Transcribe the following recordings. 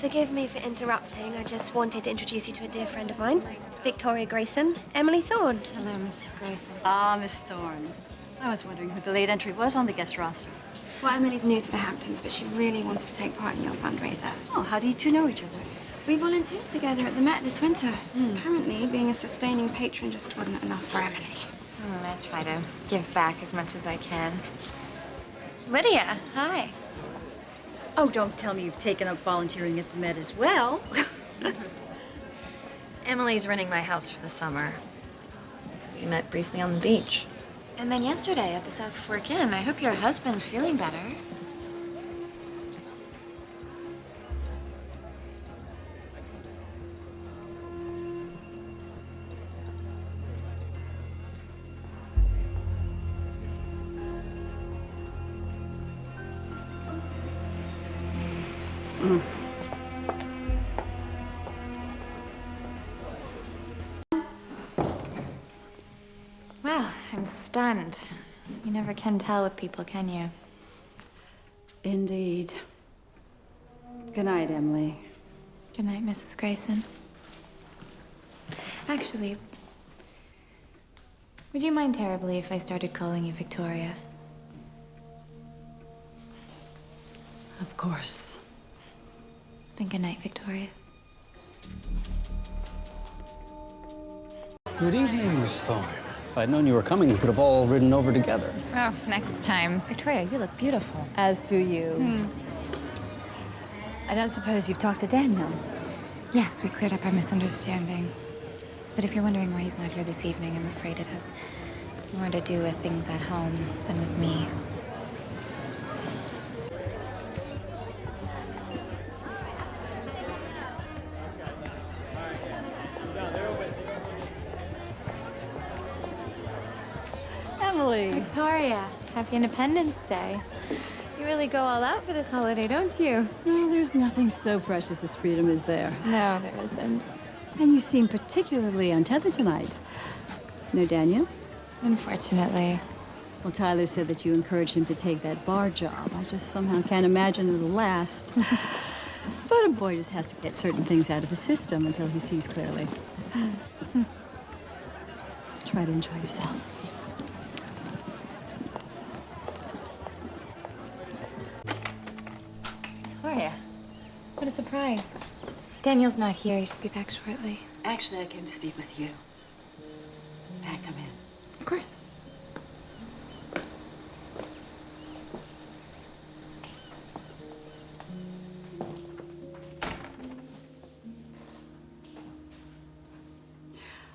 Forgive me for interrupting. I just wanted to introduce you to a dear friend of mine, Victoria Grayson, Emily Thorne. Hello, Mrs. Grayson. Ah, Miss Thorne. I was wondering who the late entry was on the guest roster. Well, Emily's new to the Hamptons, but she really wanted to take part in your fundraiser. Oh, how do you two know each other? We volunteered together at the Met this winter. Apparently, being a sustaining patron just wasn't enough for Emily. I try to give back as much as I can. Lydia, hi. Oh, don't tell me you've taken up volunteering at the Met as well. Emily's renting my house for the summer. We met briefly on the beach. And then yesterday at the South Fork Inn. I hope your husband's feeling better. Wow, I'm stunned. You never can tell with people, can you? Indeed. Good night, Emily. Good night, Mrs. Grayson. Actually, would you mind terribly if I started calling you Victoria? Of course. Then good night, Victoria. Good evening, Miss Thorne. If I'd known you were coming, we could have all ridden over together. Oh, next time. Victoria, you look beautiful. As do you. I don't suppose you've talked to Daniel. Yes, we cleared up our misunderstanding. But if you're wondering why he's not here this evening, I'm afraid it has more to do with things at home than with me. Emily. Victoria, happy Independence Day. You really go all out for this holiday, don't you? Well, there's nothing so precious as freedom, is there? No, there isn't. And you seem particularly untethered tonight. No Daniel? Unfortunately. Well, Tyler said that you encouraged him to take that bar job. I just somehow can't imagine it'll last. But a boy just has to get certain things out of his system until he sees clearly. Try to enjoy yourself. Victoria, what a surprise. Daniel's not here. He should be back shortly. Actually, I came to speak with you. May I come in? Of course.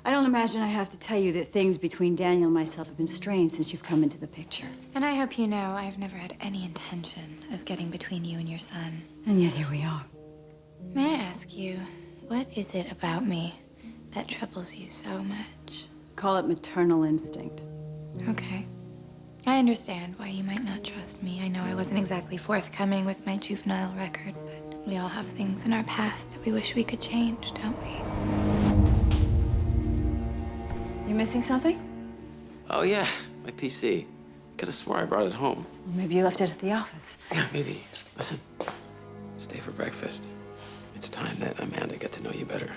I don't imagine I have to tell you that things between Daniel and myself have been strained since you've come into the picture. And I hope you know I've never had any intention of getting between you and your son. And yet here we are. May I ask you, what is it about me that troubles you so much? Call it maternal instinct. Okay. I understand why you might not trust me. I know I wasn't exactly forthcoming with my juvenile record, but we all have things in our past that we wish we could change, don't we? You missing something? Oh, yeah, my PC. Could have swore I brought it home. Maybe you left it at the office. Yeah, maybe. Listen, stay for breakfast. It's time that Amanda got to know you better.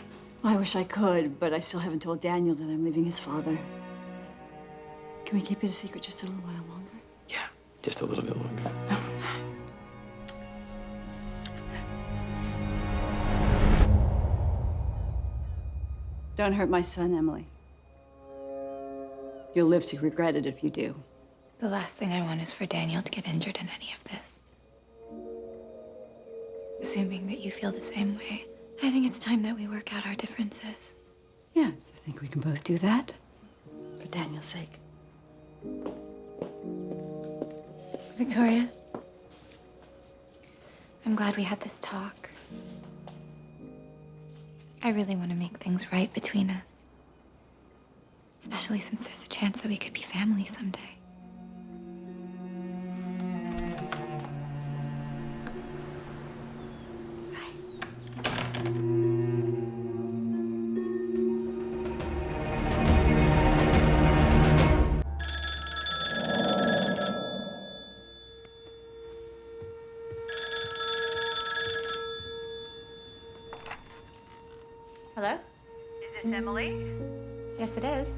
I wish I could, but I still haven't told Daniel that I'm leaving his father. Can we keep it a secret just a little while longer? Yeah, just a little bit longer. Don't hurt my son, Emily. You'll live to regret it if you do. The last thing I want is for Daniel to get injured in any of this. Assuming that you feel the same way, I think it's time that we work out our differences. Yes, I think we can both do that. For Daniel's sake. Victoria, I'm glad we had this talk. I really want to make things right between us. Especially since there's a chance that we could be family someday. Hello? Is this Emily? Yes, it is.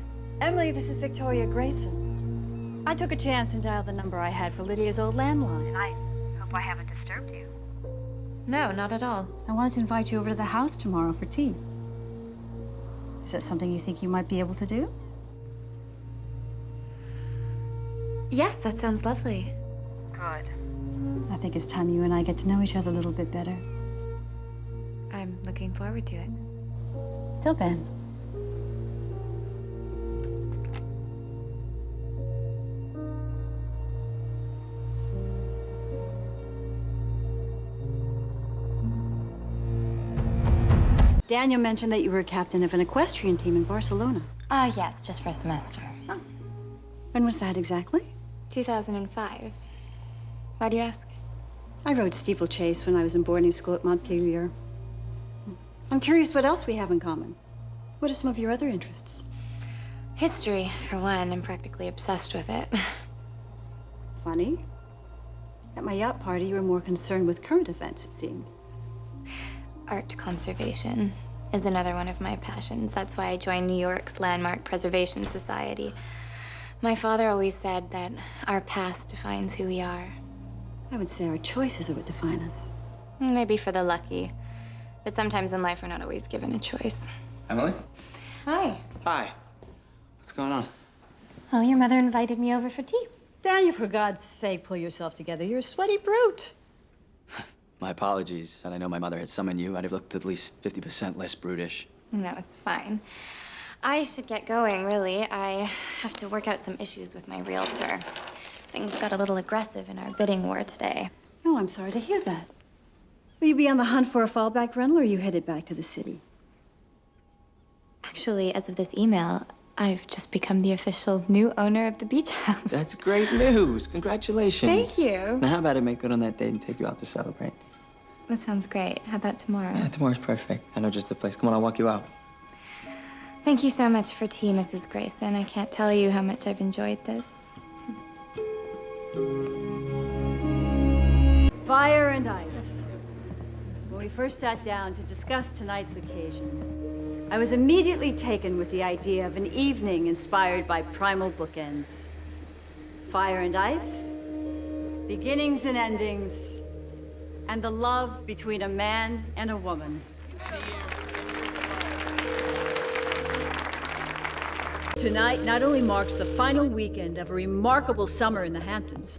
Emily, this is Victoria Grayson. I took a chance and dialed the number I had for Lydia's old landline. I hope I haven't disturbed you. No, not at all. I wanted to invite you over to the house tomorrow for tea. Is that something you think you might be able to do? Yes, that sounds lovely. Good. I think it's time you and I get to know each other a little bit better. I'm looking forward to it. Till then. Daniel mentioned that you were a captain of an equestrian team in Barcelona. Yes, just for a semester. Oh. When was that exactly? 2005. Why do you ask? I rode steeplechase when I was in boarding school at Montpelier. I'm curious what else we have in common. What are some of your other interests? History, for one. I'm practically obsessed with it. Funny. At my yacht party, you were more concerned with current events, it seemed. Art conservation is another one of my passions. That's why I joined New York's Landmark Preservation Society. My father always said that our past defines who we are. I would say our choices are what define us. Maybe for the lucky. But sometimes in life, we're not always given a choice. Emily? Hi. Hi. What's going on? Well, your mother invited me over for tea. Daniel, for God's sake, pull yourself together. You're a sweaty brute. My apologies. Had I known my mother had summoned you, I'd have looked at least 50% less brutish. No, it's fine. I should get going, really. I have to work out some issues with my realtor. Things got a little aggressive in our bidding war today. Oh, I'm sorry to hear that. Will you be on the hunt for a fallback rental, or are you headed back to the city? Actually, as of this email, I've just become the official new owner of the beach house. That's great news. Congratulations. Thank you. Now, how about I make good on that date and take you out to celebrate? That sounds great. How about tomorrow? Yeah, tomorrow's perfect. I know just the place. Come on, I'll walk you out. Thank you so much for tea, Mrs. Grayson. I can't tell you how much I've enjoyed this. Fire and ice. When we first sat down to discuss tonight's occasion, I was immediately taken with the idea of an evening inspired by primal bookends. Fire and ice, beginnings and endings, and the love between a man and a woman. Tonight not only marks the final weekend of a remarkable summer in the Hamptons,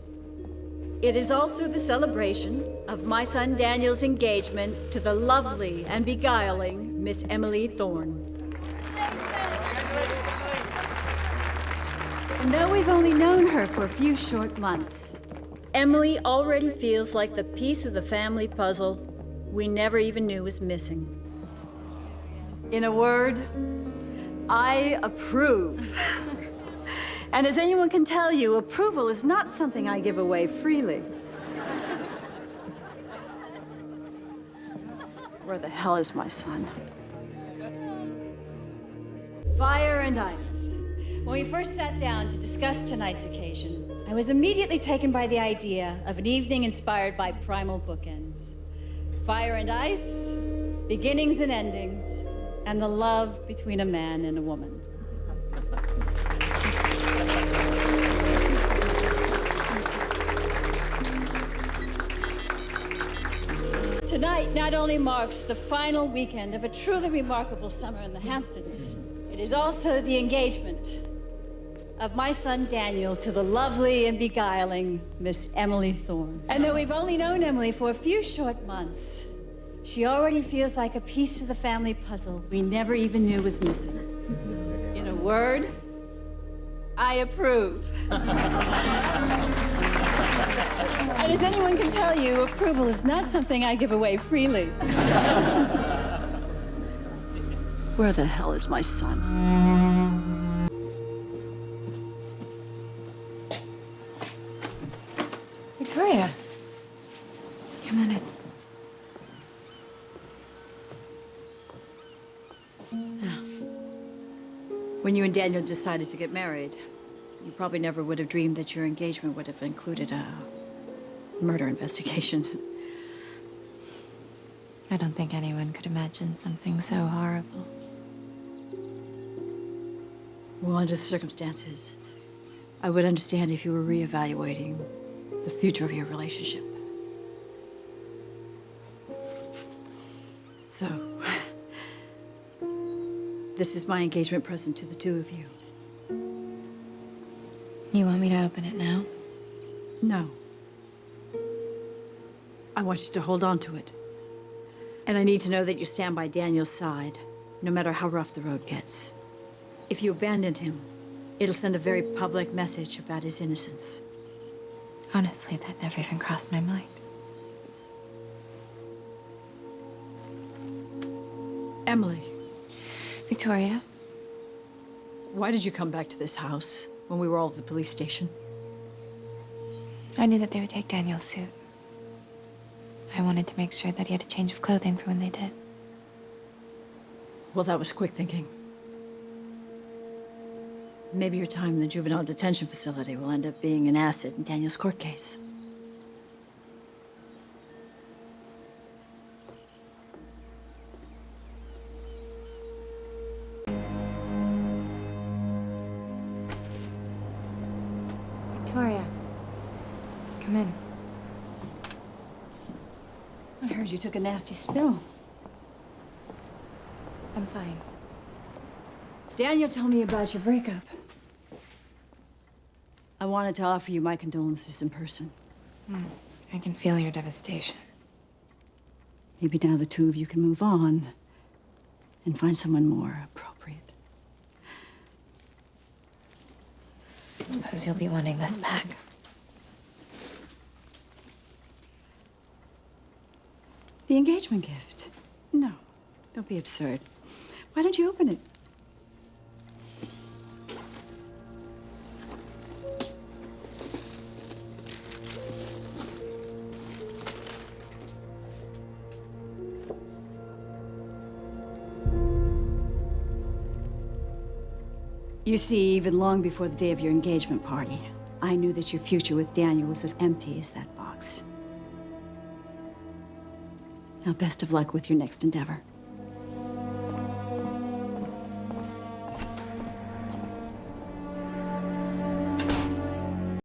it is also the celebration of my son Daniel's engagement to the lovely and beguiling Miss Emily Thorne. And though we've only known her for a few short months, Emily already feels like the piece of the family puzzle we never even knew was missing. In a word, I approve. And as anyone can tell you, approval is not something I give away freely. Where the hell is my son? Fire and ice. When we first sat down to discuss tonight's occasion, I was immediately taken by the idea of an evening inspired by primal bookends. Fire and ice, beginnings and endings, and the love between a man and a woman. Tonight not only marks the final weekend of a truly remarkable summer in the Hamptons, it is also the engagement of my son Daniel to the lovely and beguiling Miss Emily Thorne. And though we've only known Emily for a few short months, she already feels like a piece of the family puzzle we never even knew was missing. In a word, I approve. And as anyone can tell you, approval is not something I give away freely. Where the hell is my son? Victoria, come on in. When you and Daniel decided to get married, you probably never would have dreamed that your engagement would have included a murder investigation. I don't think anyone could imagine something so horrible. Well, under the circumstances, I would understand if you were reevaluating the future of your relationship. So, this is my engagement present to the two of you. You want me to open it now? No. I want you to hold on to it. And I need to know that you stand by Daniel's side, no matter how rough the road gets. If you abandon him, it'll send a very public message about his innocence. Honestly, that never even crossed my mind. Emily, Victoria? why did you come back to this house when we were all at the police station? I knew that they would take Daniel's suit. I wanted to make sure that he had a change of clothing for when they did. Well, that was quick thinking. Maybe your time in the juvenile detention facility will end up being an asset in Daniel's court case. Victoria, come in. I heard you took a nasty spill. I'm fine. Daniel told me about your breakup. I wanted to offer you my condolences in person. I can feel your devastation. Maybe now the two of you can move on and find someone more appropriate. Suppose you'll be wanting this back. The engagement gift? No, don't be absurd. Why don't you open it? You see, even long before the day of your engagement party, I knew that your future with Daniel was as empty as that box. Now, best of luck with your next endeavor.